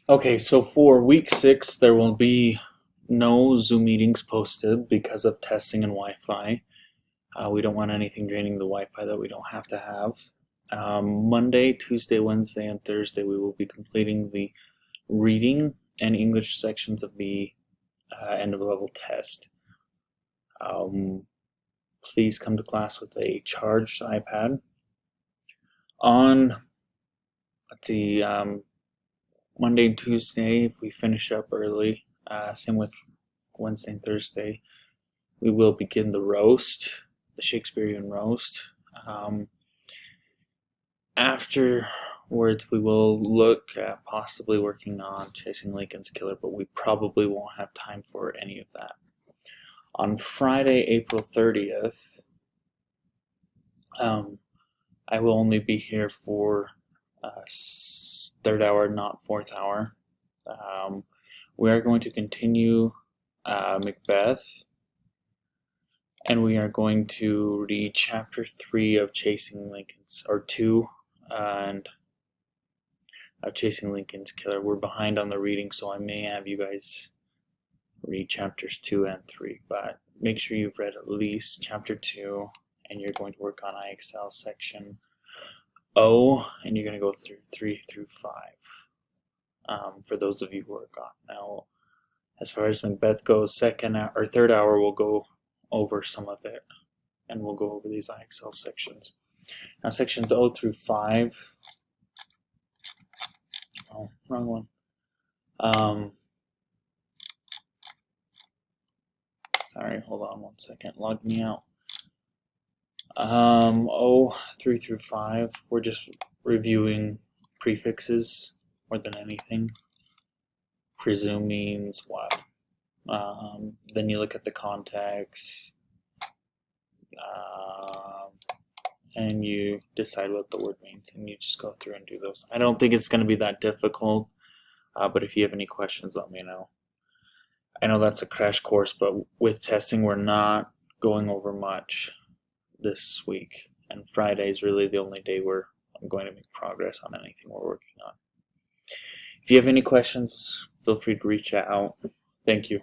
Okay, so for week 6, there will be no Zoom meetings posted because of testing and Wi-Fi. We don't want anything draining the Wi-Fi that we don't have to have. Monday, Tuesday, Wednesday, and Thursday, we will be completing the reading and English sections of the end of level test. Please come to class with a charged iPad. On, let's see, Monday and Tuesday, if we finish up early, same with Wednesday and Thursday, we will begin the roast, the Shakespearean roast. Afterwards, we will look at possibly working on Chasing Lincoln's Killer, but we probably won't have time for any of that. On Friday, April 30th, I will only be here for third hour, not fourth hour. We are going to continue Macbeth, and we are going to read chapter 3 of Chasing Lincoln's, or 2, and of Chasing Lincoln's Killer. We're behind on the reading, so I may have you guys read chapters 2 and 3, but make sure you've read at least chapter 2, and you're going to work on IXL section O, and you're going to go through 3 through 5. For those of you who are gone. Now, as far as Macbeth goes, third hour, we'll go over some of it, and we'll go over these IXL sections. Now, sections O through 5. Oh, wrong one. Sorry, hold on one second. Log me out. O 3 through 5. We're just reviewing prefixes more than anything. Presume means what? Then you look at the context, and you decide what the word means, and you just go through and do those. I don't think it's going to be that difficult, but if you have any questions, let me know. I know that's a crash course, but with testing, we're not going over much this week, and Friday is really the only day where I'm going to make progress on anything we're working on. If you have any questions, feel free to reach out. Thank you.